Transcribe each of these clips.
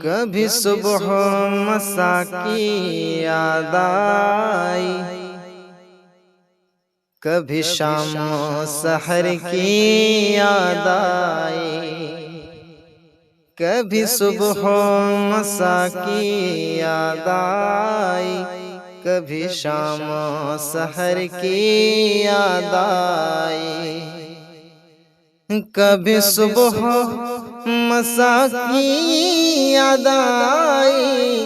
کبھی صبح مسا کی یاد آئی، کبھی شام و سحر کی یاد آئی، کبھی صبح مسا کی یاد آئی، کبھی شام و سحر کی یاد آئی، کبھی صبح مسا کی یاد آئی،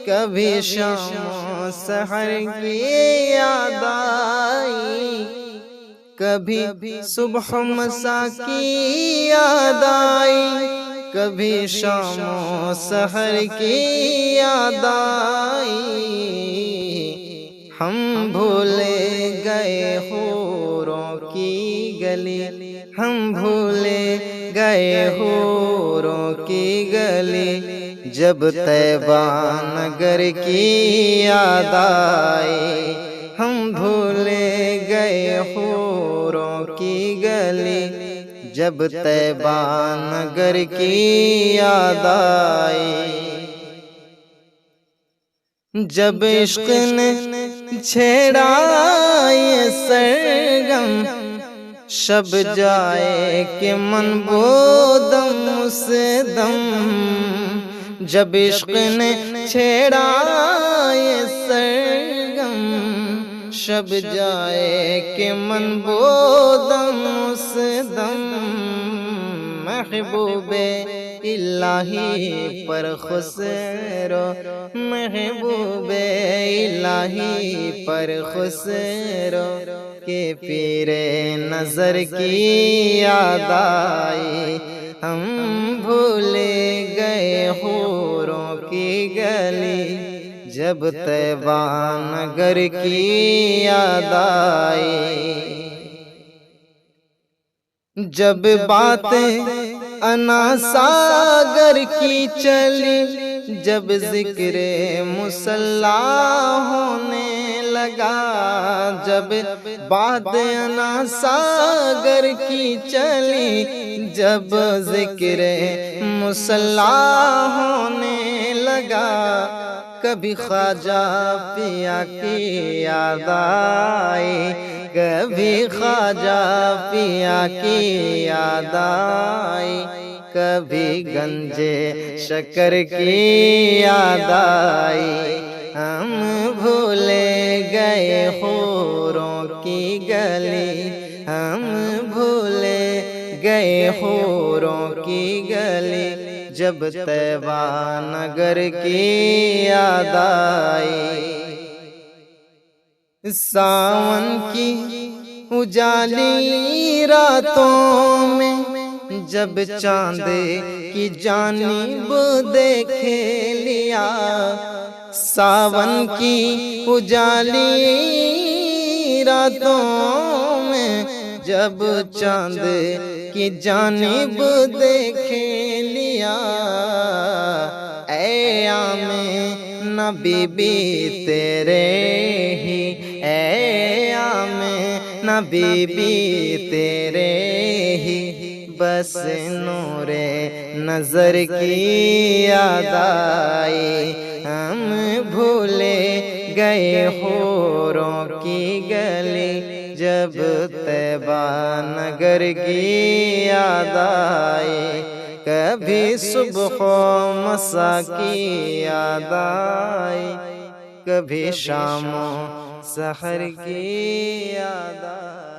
کبھی شام و سحر کی یاد آئی، کبھی صبح مسا کی یاد آئی، کبھی شام و سحر کی یاد آئی، ہم بھولے گئے حوروں کی گلی، ہم بھولے گئے حوروں کی گلی، جب طیبہ نگر کی یاد آئی، ہم بھولے گئے حوروں کی گلی، جب طیبہ نگر کی یاد آئی، جب عشق نے چھیڑا یہ سرگم، شب جائے کہ من بودم اس دم، جب عشق نے چھیڑا یہ سرگم، شب جائے کہ من بودم اس دم، محبوب الہی پر خسرو، محبوب الہی پر خسرو، کہ پیر نظر کی یاد آئی، ہم بھولے گئے حوروں کی گلی، جب طیبہ نگر کی یاد آئی، جب باتیں انا ساگر کی چلی، جب ذکر مصلی ہونے لگا، جب بات انا ساگر کی چلی، جب ذکر مصلی ہونے لگا، کبھی خواجہ پیا کی یاد آئی، کبھی خواجہ پیا کی یاد آئی، کبھی گنجے شکر کی یاد آئی، ہم بھولے گئے حوروں کی گلی، ہم بھولے گئے حوروں کی گلی، جب طیبہ نگر کی یاد آئی، ساون کی اجالی راتوں میں، جب چاند کی جانب دیکھے لیا، ساون کی اجالی راتوں میں، جب چاند کی جانب دیکھے لیا، اے آمینہ بی بی تیرے ہی، اے آمینہ بی بی تیرے ہی، بس نور نظر کی یاد آئی، ہم بھولے گئے حوروں کی گلی، جب طیبہ نگر کی یاد آئی، کبھی صبح و مسا کی یاد آئی، کبھی شام و سحر کی یاد آئی۔